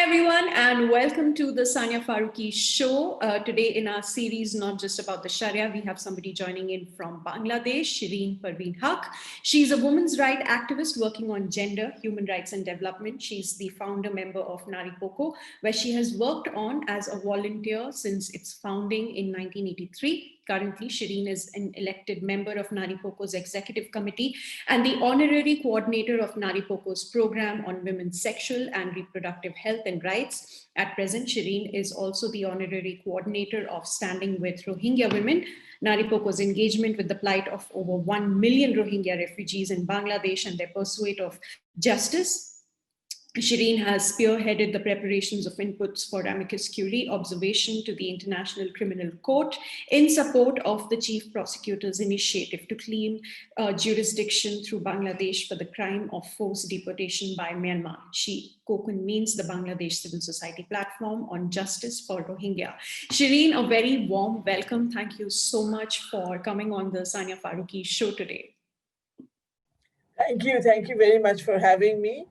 everyone, and welcome to the SaniaFarooqui show. Today, in our series, not just about the Sharia, we have somebody joining in from Bangladesh, Shireen Huq. She's a women's rights activist working on gender, human rights, and development. She's the founder member of Naripokkho, where she has worked on as a volunteer since its founding in 1983. Currently, Shireen is an elected member of Naripokkho's executive committee and the honorary coordinator of Naripokkho's program on women's sexual and reproductive health and rights. At present, Shireen is also the honorary coordinator of Standing with Rohingya Women, Naripokkho's engagement with the plight of over 1 million Rohingya refugees in Bangladesh and their pursuit of justice. Shireen has spearheaded the preparations of inputs for amicus curiae observation to the International Criminal Court in support of the Chief Prosecutor's initiative to claim jurisdiction through Bangladesh for the crime of forced deportation by Myanmar. She co-convenes the Bangladesh Civil Society Platform on Justice for Rohingya. Shireen, a very warm welcome. Thank you so much for coming on the SaniaFarooqui show today. Thank you. Thank you very much for having me.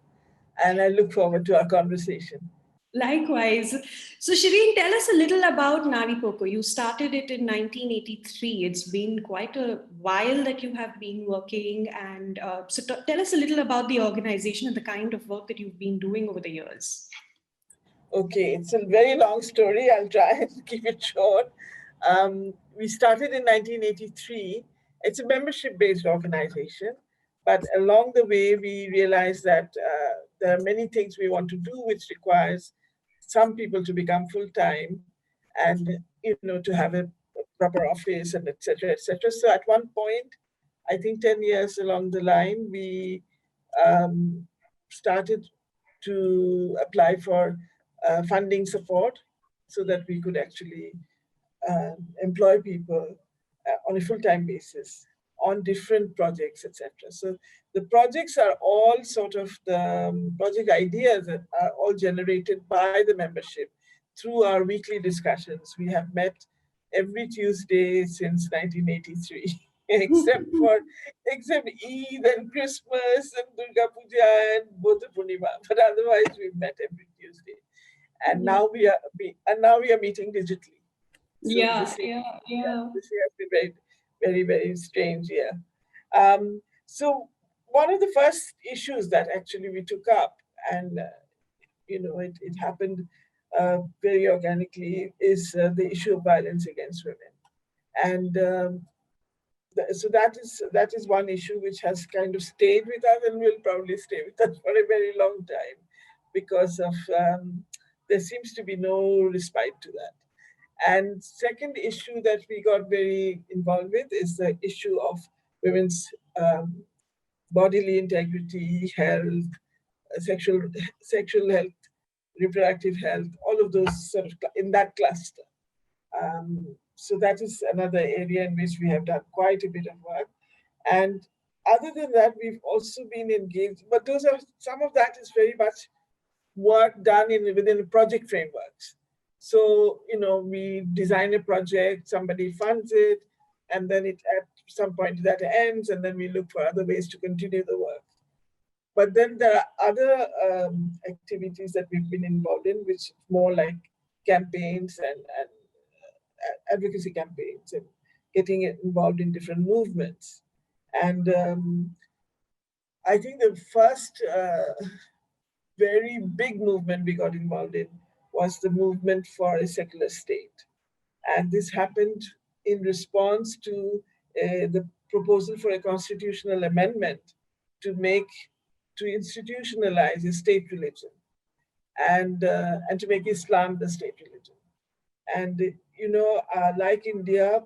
And I look forward to our conversation. Likewise. So Shireen, tell us a little about Naripokkho. You started it in 1983. It's been quite a while that you have been working. And tell us a little about the organization and the kind of work that you've been doing over the years. Okay, it's a very long story. I'll try and keep it short. We started in 1983. It's a membership-based organization. But along the way, we realized that there are many things we want to do, which requires some people to become full-time and, to have a proper office and et cetera, et cetera. So at one point, I think 10 years along the line, we started to apply for funding support so that we could actually employ people on a full-time basis on different projects, etc. So the projects are all sort of the project ideas that are all generated by the membership through our weekly discussions. We have met every Tuesday since 1983, except Eid and Christmas and Durga Puja and Bodh Purnima. But otherwise, we've met every Tuesday, and now we are meeting digitally. So this year has been very, very, very strange, yeah. So one of the first issues that actually we took up, and it happened very organically, is the issue of violence against women, and so that is one issue which has kind of stayed with us and will probably stay with us for a very long time, because of there seems to be no respite to that. And second issue that we got very involved with is the issue of women's bodily integrity, health, sexual health, reproductive health, all of those sort of in that cluster. So that is another area in which we have done quite a bit of work. And other than that, we've also been engaged, but some of that is very much work done within the project frameworks. So, we design a project, somebody funds it, and then at some point that ends, and then we look for other ways to continue the work. But then there are other activities that we've been involved in, which more like campaigns and advocacy campaigns and getting involved in different movements. And I think the first very big movement we got involved in was the movement for a secular state. And this happened in response to the proposal for a constitutional amendment to institutionalize a state religion and to make Islam the state religion. And, like India,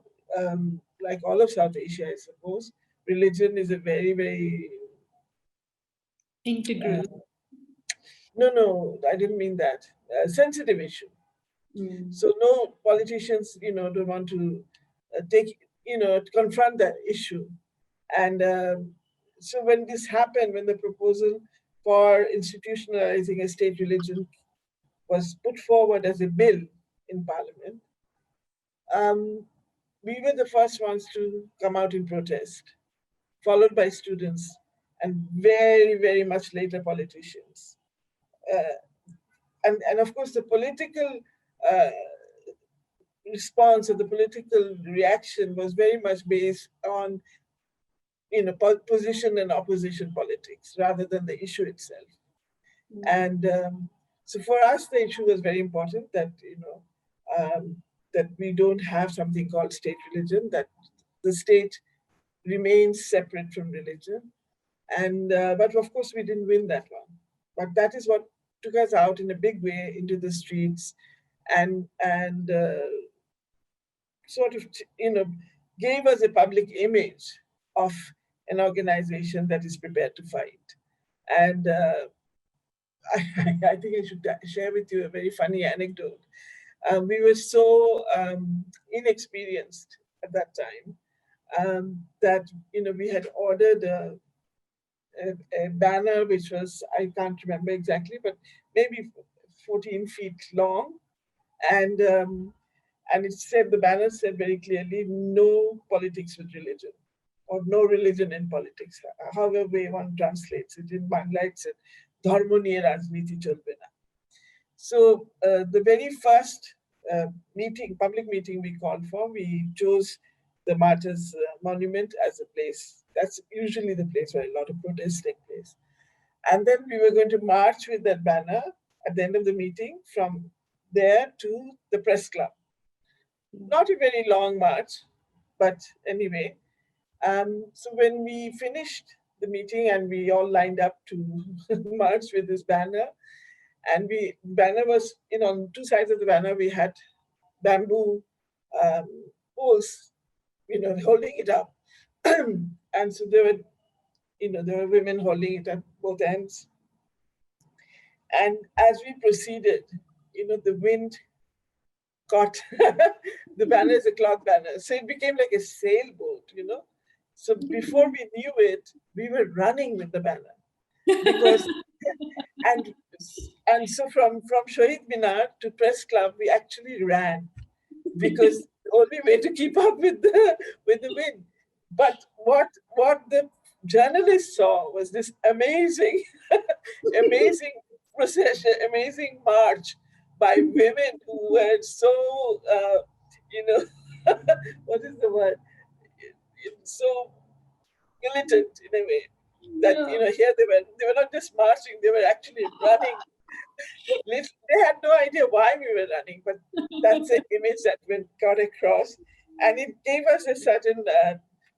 like all of South Asia, I suppose, religion is a very, very integral. No, I didn't mean that. Sensitive issue. So no politicians, don't want to confront that issue. And so when this happened, when the proposal for institutionalizing a state religion was put forward as a bill in Parliament, we were the first ones to come out in protest, followed by students and very, very much later politicians. and of course the political response or the political reaction was very much based on position and opposition politics rather than the issue itself. And so for us, the issue was very important that that we don't have something called state religion, that the state remains separate from religion. And but of course, we didn't win that one. But that is what took us out in a big way into the streets, and sort of gave us a public image of an organization that is prepared to fight. And I think I should share with you a very funny anecdote. We were so inexperienced at that time that we had ordered a banner which was, I can't remember exactly, but maybe 14 feet long, and it said, the banner said very clearly, no politics with religion, or no religion in politics. However way one translates it. In Bangla, it said, dharma niye rajniti cholbe na. So the very first public meeting we called for, we chose the Martyrs Monument as a place. That's usually the place where a lot of protests take place. And then we were going to march with that banner at the end of the meeting from there to the press club. Not a very long march, but anyway. So when we finished the meeting and we all lined up to march with this banner, and banner was, on two sides of the banner, we had bamboo poles, holding it up. And so there were women holding it at both ends. And as we proceeded, the wind caught the banner is a cloth banner. So it became like a sailboat, So before we knew it, we were running with the banner. Because and so from Shahid Minar to Press Club, we actually ran, because the only way to keep up with the wind. But what the journalists saw was this amazing procession, amazing march by women who were so what is the word? So militant in a way. That here they were not just marching, they were actually running. They had no idea why we were running, but that's an image that got across, and it gave us a certain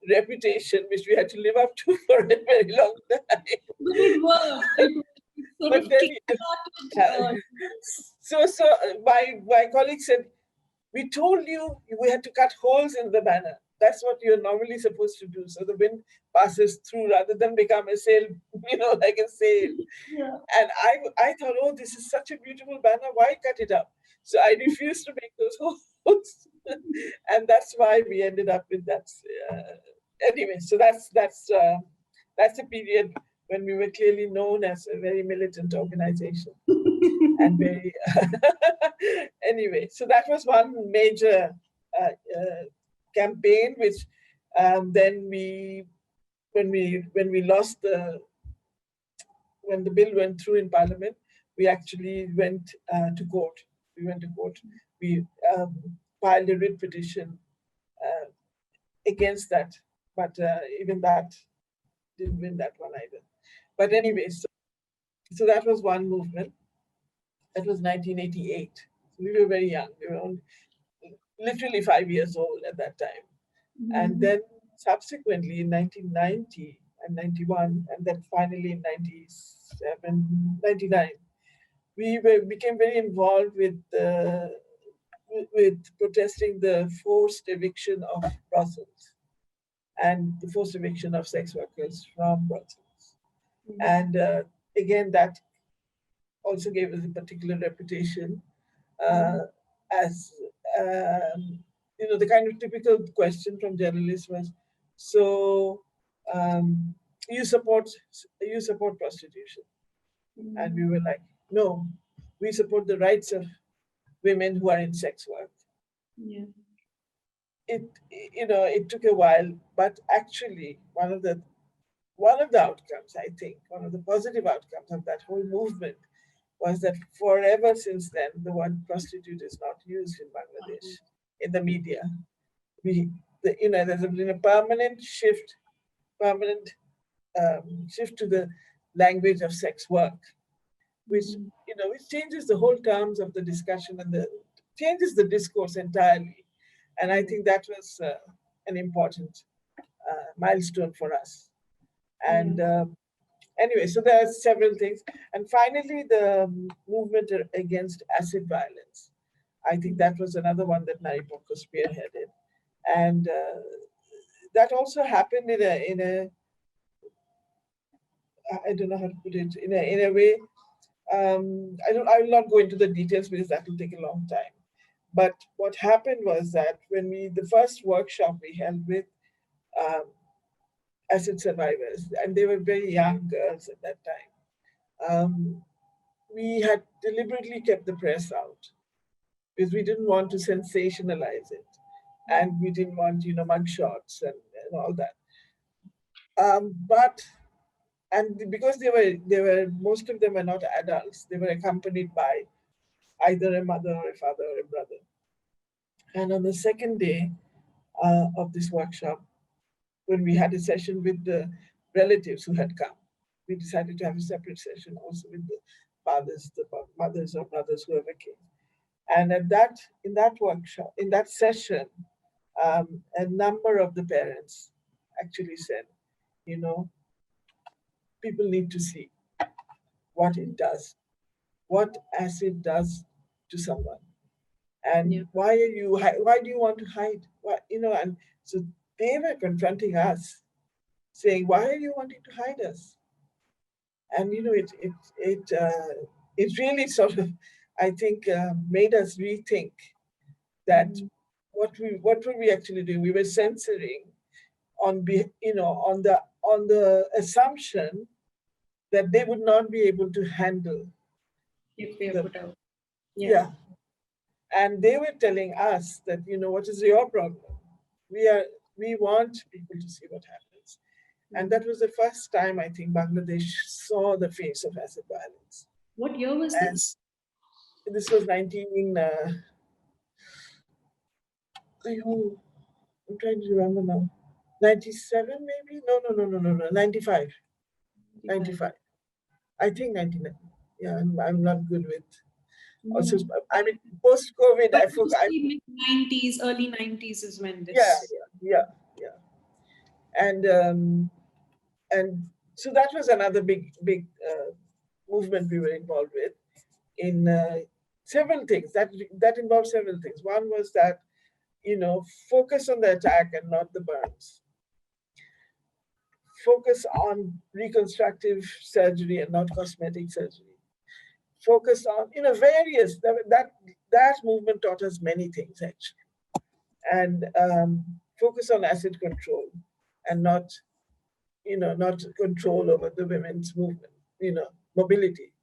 reputation which we had to live up to for a very long time. But it worked. But then, so my colleague said, we told you we had to cut holes in the banner. That's what you're normally supposed to do. So the wind passes through rather than become a sail, like a sail. Yeah. And I thought, oh, this is such a beautiful banner. Why cut it up? So I refused to make those holes. And that's why we ended up with that. Anyway, so that's a period when we were clearly known as a very militant organization. And very, anyway, so that was one major campaign, which then when the bill went through in Parliament, we actually went to court. We went to court. We filed a writ petition against that, but even that didn't win that one either. But anyway, so that was one movement. That was 1988. So we were very young. We were only literally 5 years old at that time. Mm-hmm. And then subsequently in 1990 and 91, and then finally in 97, 99, we became very involved with protesting the forced eviction of Brussels and the forced eviction of sex workers from Brussels. Mm-hmm. And again, that also gave us a particular reputation as, the kind of typical question from journalists was, so you support prostitution? Mm-hmm. And we were like, no, we support the rights of women who are in sex work. Yeah. It took a while, but actually one of the outcomes, I think, one of the positive outcomes of that whole movement was that forever since then, the word prostitute is not used in Bangladesh in the media. There's been a permanent shift to the language of sex work, which which changes the whole terms of the discussion and changes the discourse entirely. And I think that was an important milestone for us. And anyway, so there are several things. And finally, the movement against acid violence. I think that was another one that Naripokkho spearheaded. And that also happened in a I don't know how to put it, in a way. I will not go into the details because that will take a long time. But what happened was that when the first workshop we held with acid survivors, and they were very young girls at that time, we had deliberately kept the press out because we didn't want to sensationalize it, and we didn't want mugshots and all that. And because they were most of them were not adults, they were accompanied by either a mother or a father or a brother. And on the second day of this workshop, when we had a session with the relatives who had come, we decided to have a separate session also with the fathers, the mothers or brothers, whoever came. And in that workshop, in that session, a number of the parents actually said, people need to see what it does, what acid does to someone. And why do you want to hide? And so they were confronting us, saying, why are you wanting to hide us? And it really sort of, I think, made us rethink that what were we actually doing? We were censoring on the assumption that they would not be able to handle if they are put out. Yeah. And they were telling us that, what is your problem? We want people to see what happens. And that was the first time I think Bangladesh saw the face of acid violence. What year was this? This was I'm trying to remember now. 97 maybe? No. 95. 95. I think 99. Yeah, I'm not good with. Also, I mean, post-COVID, I forgot. Mid-90s, early 90s is when this. Yeah. And so that was another big movement we were involved with in several things. That involved several things. One was that, focus on the attack and not the burns. Focus on reconstructive surgery and not cosmetic surgery. Focus on, various, that movement taught us many things actually. And focus on acid control and not control over the women's movement, mobility.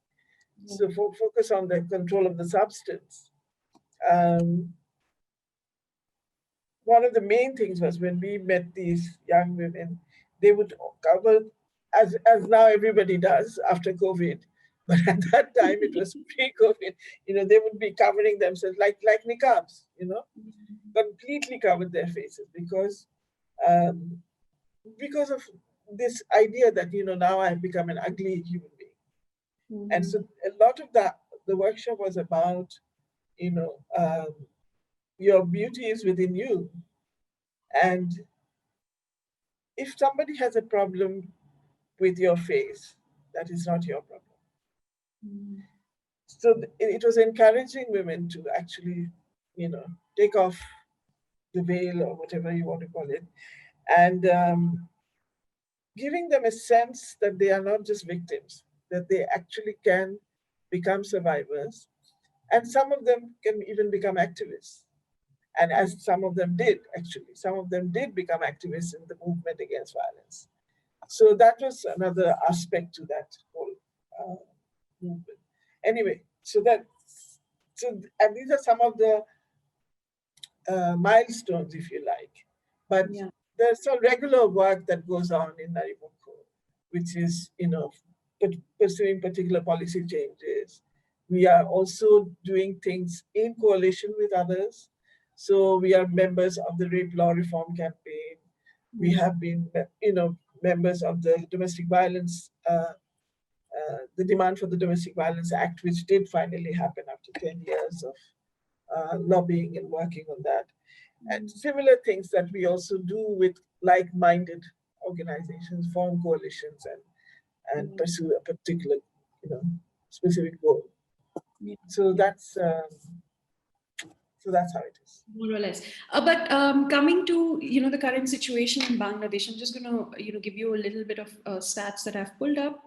So focus on the control of the substance. One of the main things was when we met these young women, they would cover, as now everybody does after COVID, but at that time it was pre-COVID, they would be covering themselves like niqabs, completely covered their faces because of this idea that, now I have become an ugly human being. And so a lot of the workshop was about, your beauty is within you. And if somebody has a problem with your face, that is not your problem. So it was encouraging women to actually, take off the veil or whatever you want to call it, and giving them a sense that they are not just victims, that they actually can become survivors. And some of them can even become activists. And as some of them did, actually, some of them did become activists in the movement against violence. So that was another aspect to that whole movement. Anyway, and these are some of the milestones, if you like. But there's some regular work that goes on in Naripokkho, which is, pursuing particular policy changes, We are also doing things in coalition with others. So we are members of the Rape Law Reform Campaign. We have been, members of the Domestic Violence, the Demand for the Domestic Violence Act, which did finally happen after 10 years of lobbying and working on that. And similar things that we also do with like-minded organizations, form coalitions, and pursue a particular, specific goal. So that's how it is. More or less. But coming to the current situation in Bangladesh, I'm just going to give you a little bit of stats that I've pulled up.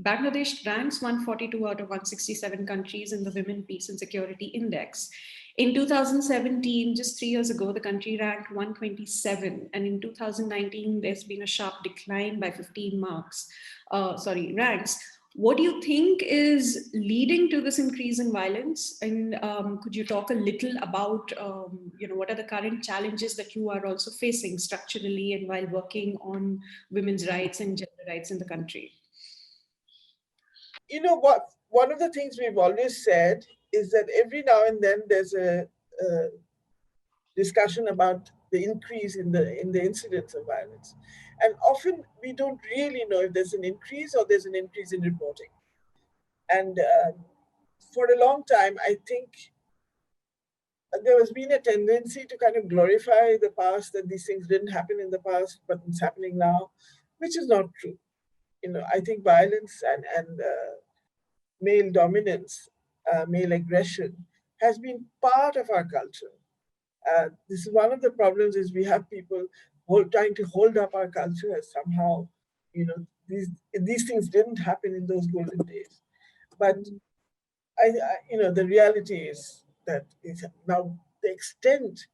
Bangladesh ranks 142 out of 167 countries in the Women, Peace and Security Index. In 2017, just 3 years ago, the country ranked 127, and in 2019, there's been a sharp decline by 15 ranks. What do you think is leading to this increase in violence? And could you talk a little about, what are the current challenges that you are also facing structurally and while working on women's rights and gender rights in the country? You know what? One of the things we've always said is that every now and then there's a discussion about the increase in the incidence of violence. And often we don't really know if there's an increase or there's an increase in reporting. And for a long time, I think there has been a tendency to kind of glorify the past, that these things didn't happen in the past, but it's happening now, which is not true. I think violence and male dominance, male aggression has been part of our culture. This is one of the problems, is we have people trying to hold up our culture as somehow, these things didn't happen in those golden days. But the reality is that now the extent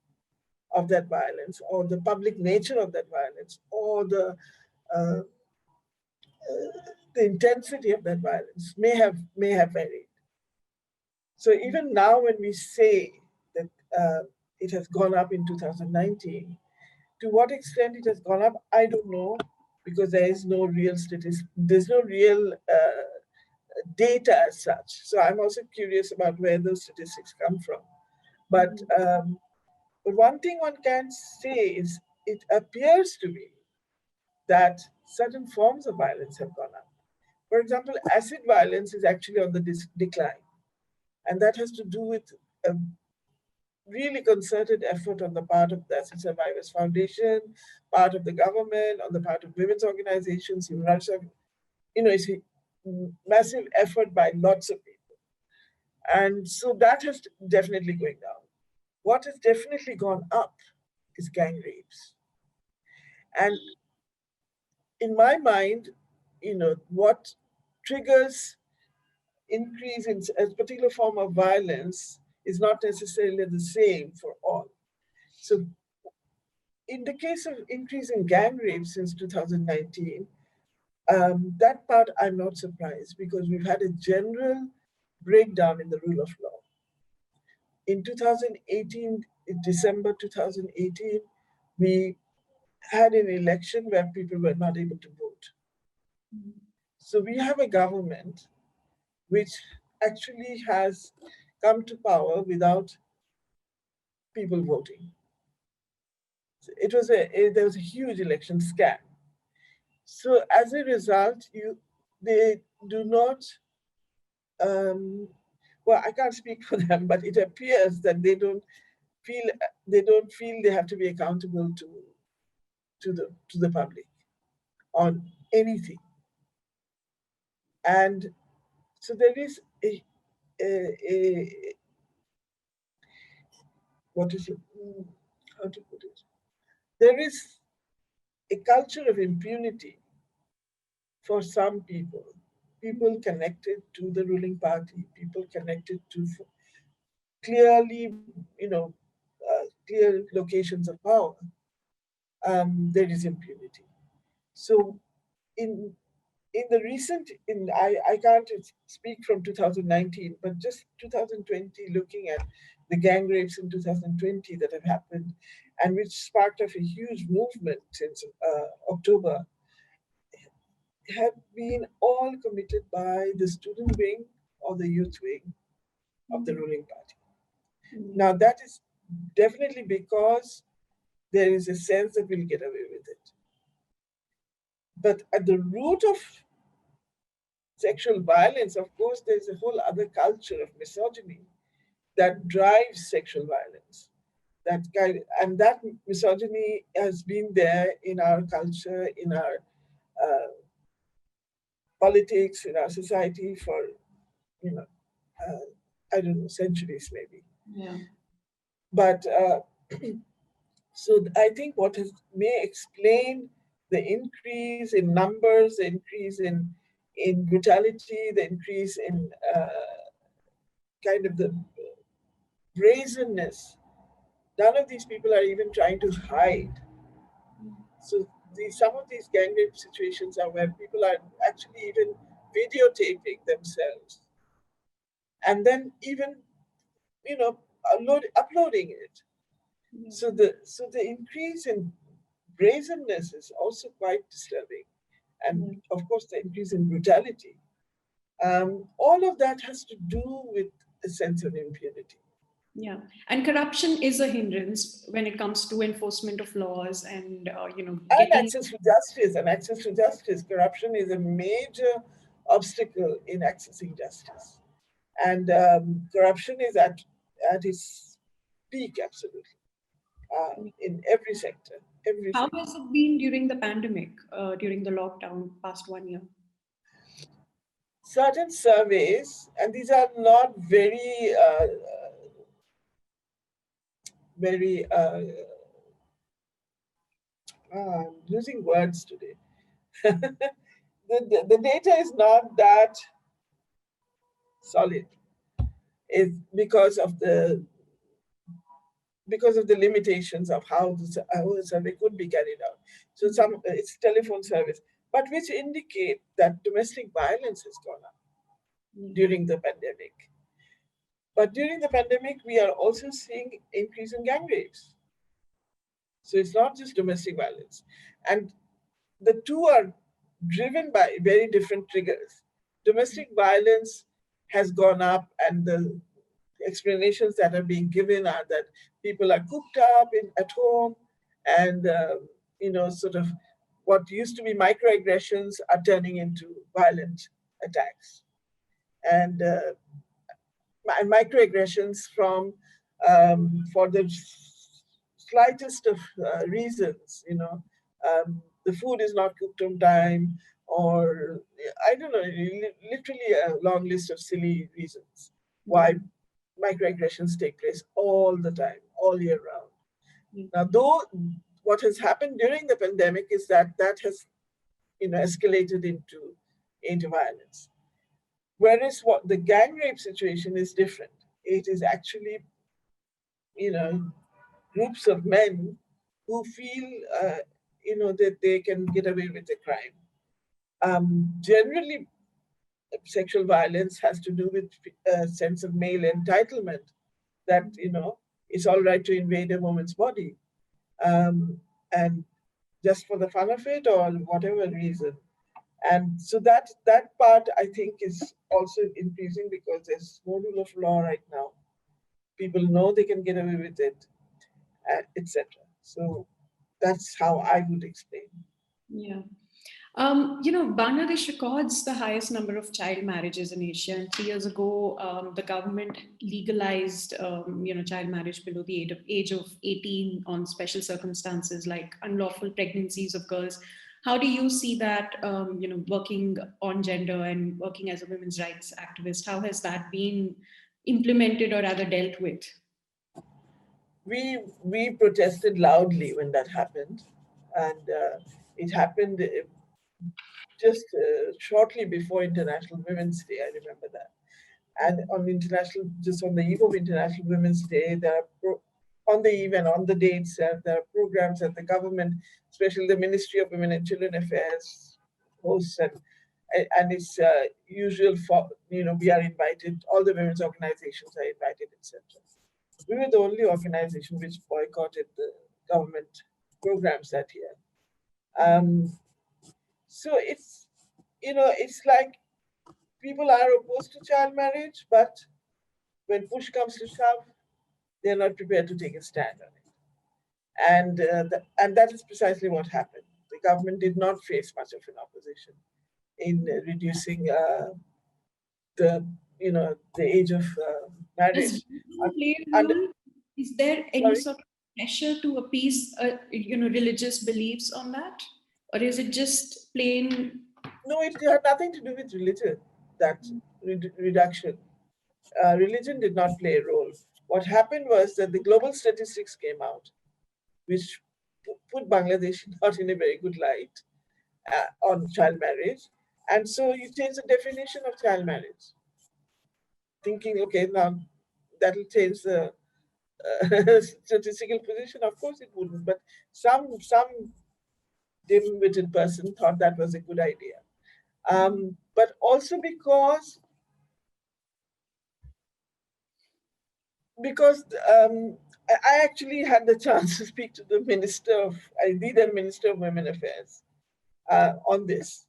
of that violence, or the public nature of that violence, or the intensity of that violence may have varied. So even now, when we say that it has gone up in 2019, to what extent it has gone up, I don't know, because there is no real there's no real data as such. So I'm also curious about where those statistics come from. But one thing one can say is it appears to me that certain forms of violence have gone up. For example, acid violence is actually on the decline. And that has to do with a really concerted effort on the part of the Acid Survivors Foundation, part of the government, on the part of women's organizations, human rights. It's a massive effort by lots of people. And so that has definitely going down. What has definitely gone up is gang rapes. And in my mind, what triggers increase in a particular form of violence is not necessarily the same for all. So in the case of increase in gang rape since 2019, that part I'm not surprised, because we've had a general breakdown in the rule of law. In 2018, in December 2018, we had an election where people were not able to vote. So we have a government which actually has come to power without people voting. So there was a huge election scam. So as a result, they do not, well, I can't speak for them, but it appears that they don't feel they have to be accountable to the public on anything. And so there is what is it? How to put it? There is a culture of impunity for some people connected to the ruling party, people connected to clearly, clear locations of power. There is impunity. So in the recent, I can't speak from 2019, but just 2020, looking at the gang rapes in 2020 that have happened, and which sparked off a huge movement since October, have been all committed by the student wing or the youth wing of the ruling party. Now, that is definitely because there is a sense that we'll get away with it. But at the root of sexual violence, of course, there's a whole other culture of misogyny that drives sexual violence. And that misogyny has been there in our culture, in our politics, in our society for, I don't know, centuries maybe. Yeah. But so I think what may explain the increase in numbers, the increase in brutality, the increase in kind of the brazenness. None of these people are even trying to hide. So some of these gang rape situations are where people are actually even videotaping themselves and then even, uploading it. So the increase in brazenness is also quite disturbing. And of course, the increase in brutality. All of that has to do with a sense of impunity. Yeah, and corruption is a hindrance when it comes to enforcement of laws and and access to justice. And access to justice, corruption is a major obstacle in accessing justice, and corruption is at its peak, absolutely, in every sector. How has it been during the pandemic, during the lockdown past 1 year? Certain surveys, and these are not very I'm losing words today. The data is not that solid. It's because of the limitations of how the survey could be carried out. So it's telephone service, but which indicate that domestic violence has gone up during the pandemic. But during the pandemic, we are also seeing increase in gang rapes. So it's not just domestic violence. And the two are driven by very different triggers. Domestic violence has gone up, and the explanations that are being given are that people are cooped up at home, and sort of what used to be microaggressions are turning into violent attacks, and microaggressions for the slightest of reasons. The food is not cooked on time, or I don't know, literally a long list of silly reasons why microaggressions take place all the time, all year round. Now, though, what has happened during the pandemic is that has, escalated into violence. Whereas what the gang rape situation is different. It is actually, groups of men who feel, that they can get away with a crime. Generally, sexual violence has to do with a sense of male entitlement, that, it's all right to invade a woman's body, and just for the fun of it or whatever reason. And so that part, I think, is also increasing because there's no rule of law right now. People know they can get away with it, etc. So that's how I would explain. Yeah. Bangladesh records the highest number of child marriages in Asia. And 3 years ago, the government legalized, child marriage below the age of 18 on special circumstances like unlawful pregnancies of girls. How do you see that, working on gender and working as a women's rights activist? How has that been implemented or rather dealt with? We protested loudly when that happened, and it happened just shortly before International Women's Day. I remember that. And just on the eve of International Women's Day, there are on the eve and on the day itself, there are programs that the government, especially the Ministry of Women and Children Affairs, hosts, and it's usual for, we are invited, all the women's organizations are invited, etc. We were the only organization which boycotted the government programs that year. So it's like people are opposed to child marriage, but when push comes to shove, they're not prepared to take a stand on it. And that is precisely what happened. The government did not face much of an opposition in reducing the the age of Does marriage. religion play a And role? Is there any sorry, sort of pressure to appease, religious beliefs on that, or is it just plain? no, it had nothing to do with religion. That reduction, religion did not play a role. What happened was that the global statistics came out, which put Bangladesh not in a very good light on child marriage. And so you change the definition of child marriage, thinking, okay, now that'll change the statistical position. Of course it wouldn't, but some dim-witted person thought that was a good idea. But also because I actually had the chance to speak to the Minister of Women Affairs on this.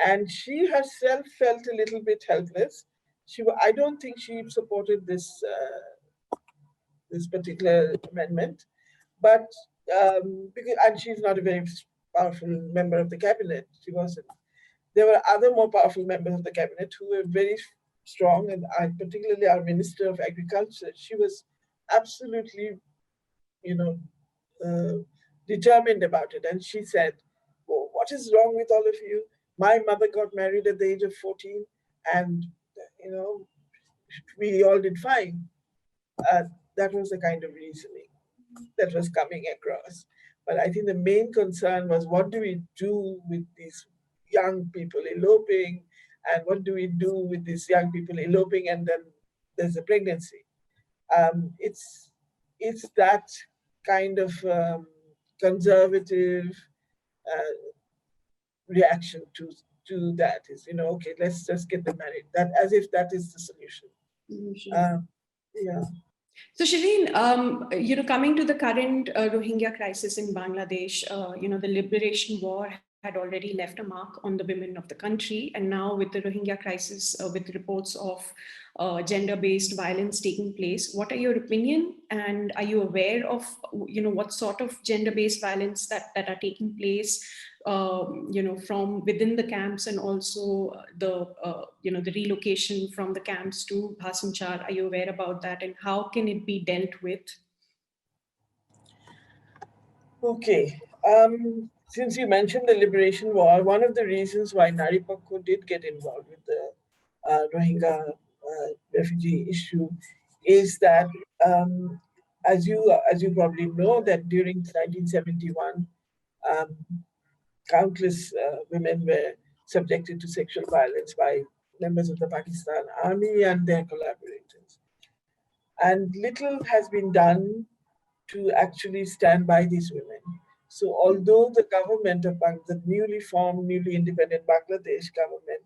And she herself felt a little bit helpless. I don't think she supported this particular amendment, but and she's not a very powerful member of the cabinet. She wasn't. There were other more powerful members of the cabinet who were very strong, and particularly our Minister of Agriculture. She was absolutely, determined about it. And she said, "Oh, what is wrong with all of you? My mother got married at the age of 14, and we all did fine." That was the kind of reasoning that was coming across. But I think the main concern was, what do we do with these young people eloping? And what do we do with these young people eloping and then there's a pregnancy? It's that kind of conservative reaction to that is, okay, let's just get them married. That as if that is the solution. Yeah. So Shireen, coming to the current Rohingya crisis in Bangladesh, the liberation war had already left a mark on the women of the country. And now with the Rohingya crisis, with reports of gender-based violence taking place, what are your opinion? And are you aware of, what sort of gender-based violence that are taking place, from within the camps, and also the relocation from the camps to Bhasanchar? Are you aware about that, and how can it be dealt with? Okay. Since you mentioned the liberation war, one of the reasons why Naripokkho did get involved with the Rohingya refugee issue is that, as you probably know, that during 1971, countless women were subjected to sexual violence by members of the Pakistan Army and their collaborators. And little has been done to actually stand by these women. So although the government of the newly formed, newly independent Bangladesh government,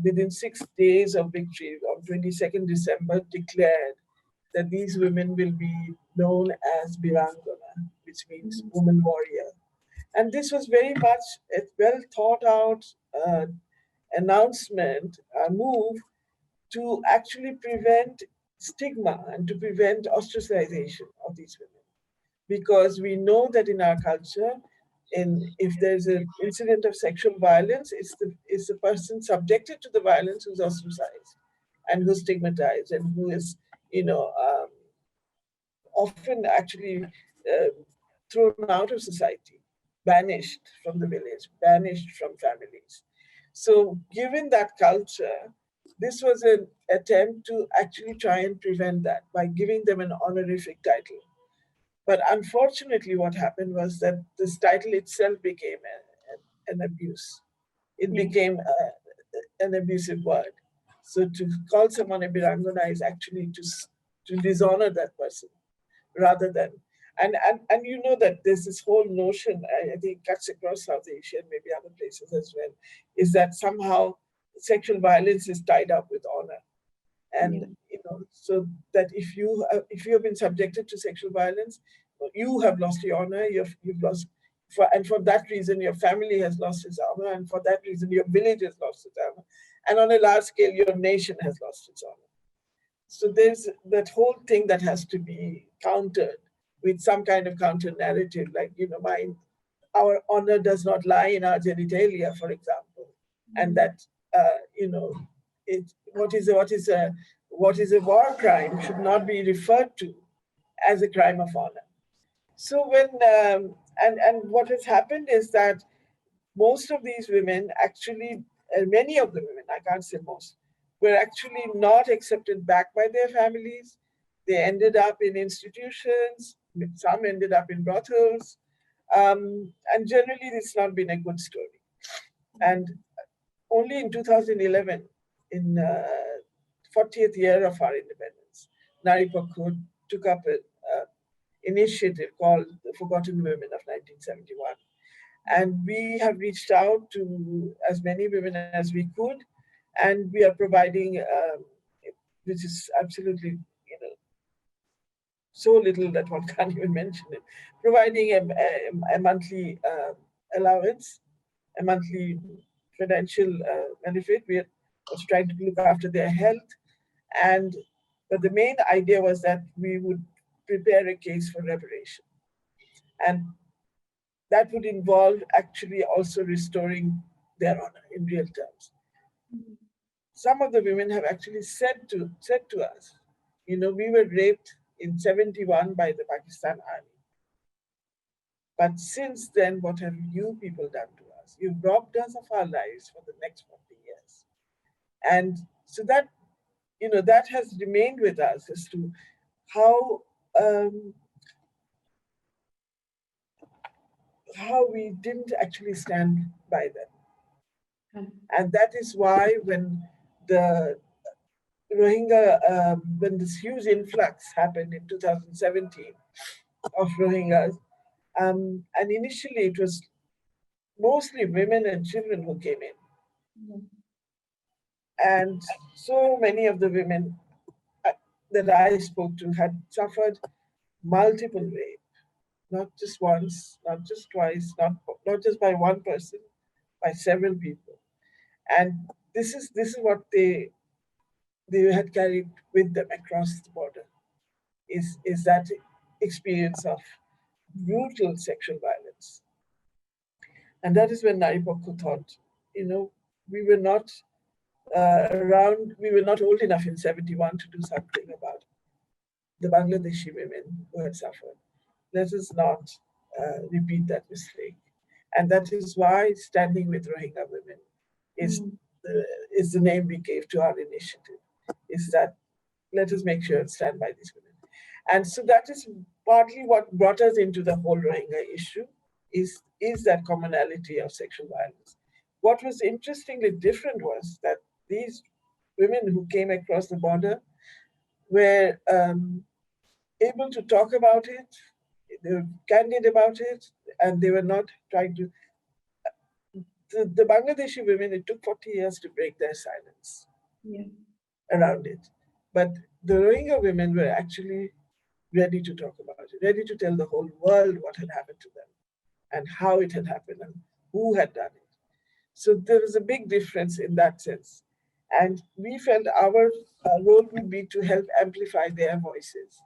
within 6 days of victory, on 22nd December, declared that these women will be known as Birangana, which means woman warrior. And this was very much a well thought out announcement, move to actually prevent stigma and to prevent ostracization of these women. Because we know that in our culture, if there's an incident of sexual violence, it's the person subjected to the violence who's ostracized and who's stigmatized and who is, often actually thrown out of society, banished from the village, banished from families. So given that culture, this was an attempt to actually try and prevent that by giving them an honorific title. But unfortunately, what happened was that this title itself became an abuse. It became an abusive word. So to call someone a Birangana is actually to dishonor that person rather than, and you know that there's this whole notion, I think cuts across South Asia and maybe other places as well, is that somehow sexual violence is tied up with honor. And so that if you have been subjected to sexual violence, you have lost your honor. You've lost, and for that reason, your family has lost its honor, and for that reason, your village has lost its honor, and on a large scale, your nation has lost its honor. So there's that whole thing that has to be countered with some kind of counter narrative, like, our honor does not lie in our genitalia, for example, and that, what is a war crime should not be referred to as a crime of honor. So and what has happened is that most of these women actually, many of the women, I can't say most, were actually not accepted back by their families. They ended up in institutions, some ended up in brothels, and generally it's not been a good story. And only in 2011, in 40th year of our independence, Naripokkho took up an initiative called the Forgotten Women of 1971. And we have reached out to as many women as we could, and we are providing, which is absolutely, so little that one can't even mention it, providing a monthly allowance, a monthly financial benefit. We are also trying to look after their health. But the main idea was that we would prepare a case for reparation. And that would involve actually also restoring their honor in real terms. Some of the women have actually said to us, we were raped in 71 by the Pakistan army. But since then, what have you people done to us? You've robbed us of our lives for the next 40 years. And so that, that has remained with us as to how we didn't actually stand by them. And that is why when the Rohingya, when this huge influx happened in 2017 of Rohingyas, and initially it was mostly women and children who came in. And so many of the women that I spoke to had suffered multiple rape, not just once, not just twice, not just by one person, by several people. And this is what they had carried with them across the border, is that experience of brutal sexual violence. And that is when Naripokkho thought, we were not we were not old enough in 71 to do something about the Bangladeshi women who had suffered. Let us not repeat that mistake. And that is why Standing with Rohingya Women is the name we gave to our initiative, is that let us make sure and stand by these women. And so that is partly what brought us into the whole Rohingya issue, is that commonality of sexual violence. What was interestingly different was that these women who came across the border were able to talk about it, they were candid about it, and they were not trying to. The Bangladeshi women, it took 40 years to break their silence around it. But the Rohingya women were actually ready to talk about it, ready to tell the whole world what had happened to them and how it had happened and who had done it. So there was a big difference in that sense. And we felt our role would be to help amplify their voices,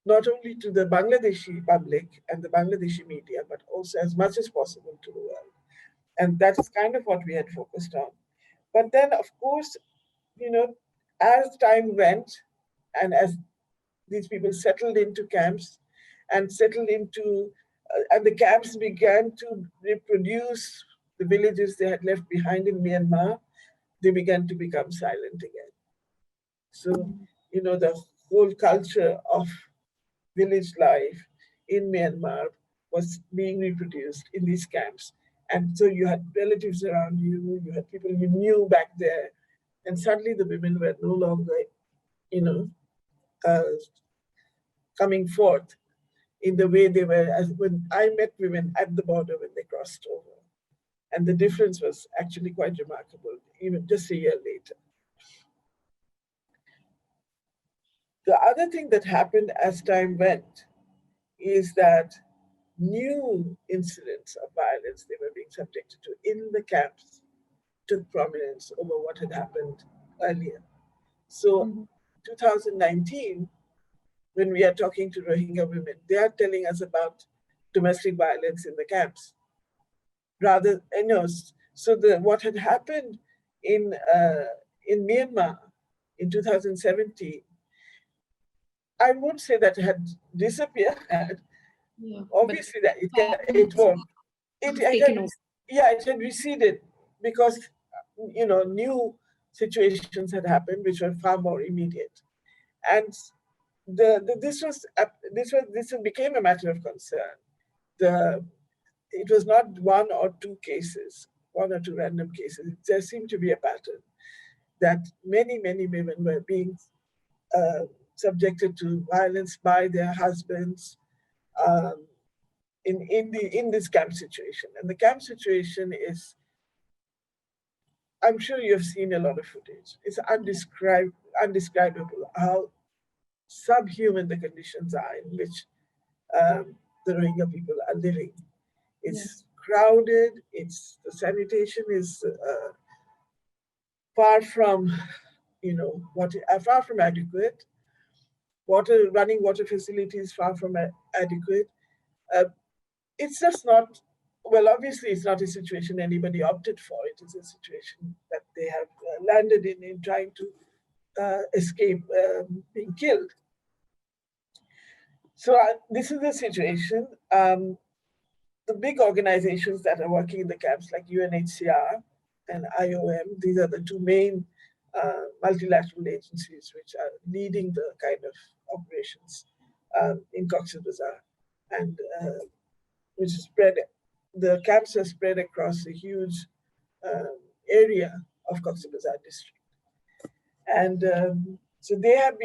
not only to the Bangladeshi public and the Bangladeshi media, but also as much as possible to the world. And that is kind of what we had focused on. But then, of course, as time went and as these people settled into camps and and the camps began to reproduce the villages they had left behind in Myanmar, they began to become silent again. So, the whole culture of village life in Myanmar was being reproduced in these camps. And so you had relatives around you, you had people you knew back there, and suddenly the women were no longer, coming forth in the way they were as when I met women at the border when they crossed over. And the difference was actually quite remarkable, even just a year later. The other thing that happened as time went is that new incidents of violence they were being subjected to in the camps took prominence over what had happened earlier. So 2019, when we are talking to Rohingya women, they are telling us about domestic violence in the camps. Rather, so what had happened in Myanmar in 2017, I won't say that it had disappeared. Yeah, Obviously, that it won't. It had receded because new situations had happened which were far more immediate, and this became a matter of concern. It was not one or two cases, one or two random cases. There seemed to be a pattern that many women were being subjected to violence by their husbands in this camp situation. And the camp situation is, I'm sure you've seen a lot of footage. It's undescribable how subhuman the conditions are in which the Rohingya people are living. It's crowded. The sanitation is far from adequate. Running water facilities far from adequate. It's just not. Well, obviously, it's not a situation anybody opted for. It is a situation that they have landed in trying to escape being killed. So this is the situation. The big organizations that are working in the camps, like UNHCR and IOM, these are the two main multilateral agencies which are leading the kind of operations in Cox's Bazar, and which is spread. The camps are spread across a huge area of Cox's Bazar district, and so they have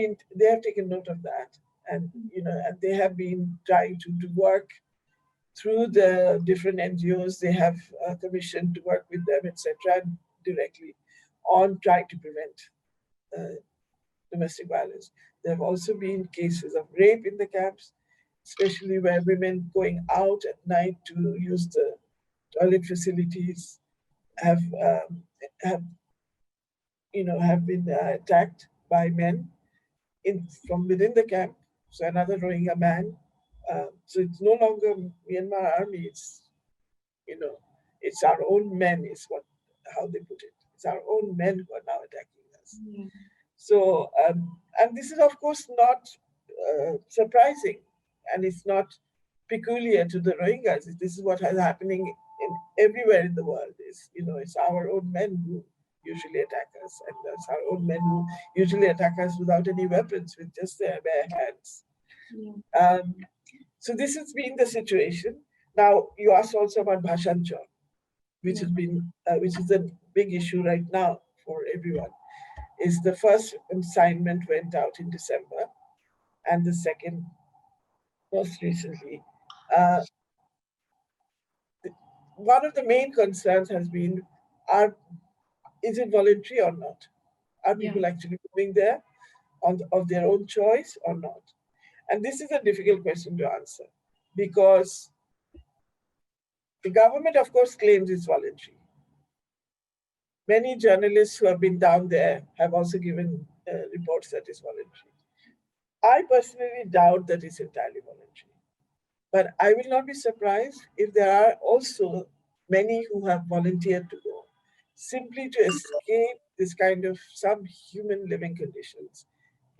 taken note of that, and and they have been trying to work through the different NGOs they have commissioned to work with them, etc., directly on trying to prevent domestic violence. There have also been cases of rape in the camps, especially where women going out at night to use the toilet facilities have been attacked by men from within the camp. So another Rohingya man. So it's no longer Myanmar army. It's our own men. Is how they put it. It's our own men who are now attacking us. Yeah. So and this is of course not surprising, and it's not peculiar to the Rohingyas. This is what is happening everywhere in the world. It's our own men who usually attack us, and that's our own men who usually attack us without any weapons, with just their bare hands. Yeah. So this has been the situation. Now you asked also about Bhashanchar, which is a big issue right now for everyone. Is the first assignment went out in December, and the second most recently. One of the main concerns has been, is it voluntary or not? Are people actually moving there of their own choice or not? And this is a difficult question to answer, because the government, of course, claims it's voluntary. Many journalists who have been down there have also given reports that it's voluntary. I personally doubt that it's entirely voluntary. But I will not be surprised if there are also many who have volunteered to go, simply to escape this kind of subhuman living conditions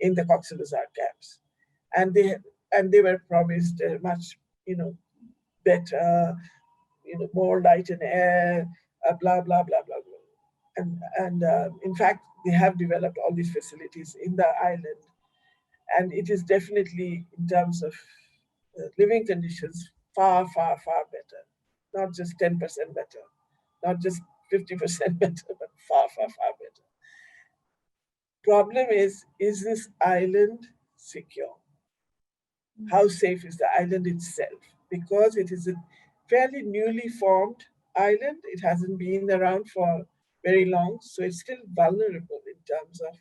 in the Cox's Bazar camps. And they were promised a much better, more light and air, blah blah blah blah blah. And in fact, they have developed all these facilities in the island, and it is definitely, in terms of living conditions, far better. Not just 10% better, not just 50% better, but far better. Problem is this island secure? How safe is the island itself? Because it is a fairly newly formed island. It hasn't been around for very long, so it's still vulnerable in terms of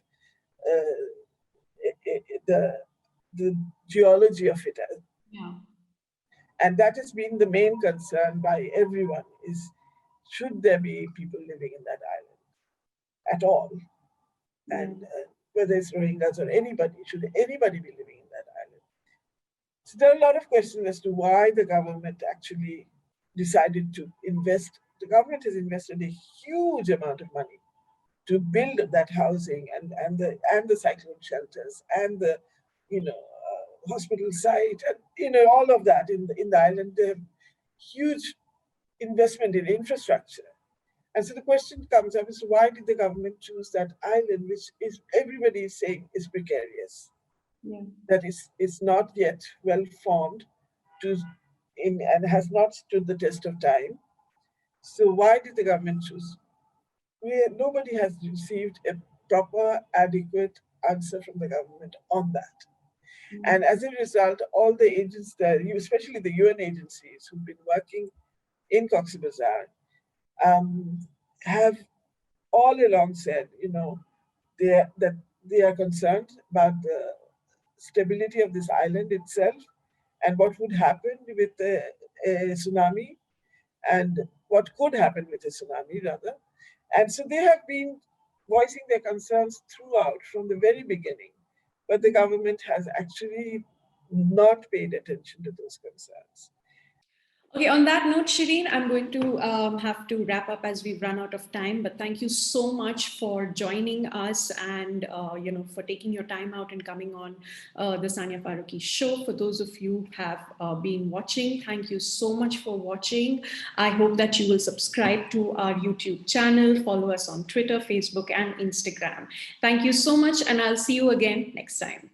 the geology of it. Yeah. And that has been the main concern by everyone, is should there be people living in that island at all? And whether it's Rohingyas or anybody, should anybody be living in that island? So there are a lot of questions as to why the government actually decided to invest. The government has invested a huge amount of money to build that housing and the cyclone shelters and the hospital site and all of that in the island. They have huge investment in infrastructure. And so the question comes up is, why did the government choose that island, which is everybody is saying is precarious, that is not yet well formed and has not stood the test of time. So why did the government choose? Nobody has received a proper, adequate answer from the government on that. And as a result, all the agents there, especially the UN agencies who've been working in Cox's Bazar, have all along said, that they are concerned about the stability of this island itself and what would happen with a tsunami and what could happen with a tsunami, rather. And so they have been voicing their concerns throughout from the very beginning, but the government has actually not paid attention to those concerns. Okay, on that note, Shireen, I'm going to have to wrap up as we've run out of time. But thank you so much for joining us and for taking your time out and coming on the SaniaFarooqui show. For those of you who have been watching, thank you so much for watching. I hope that you will subscribe to our YouTube channel, follow us on Twitter, Facebook, and Instagram. Thank you so much, and I'll see you again next time.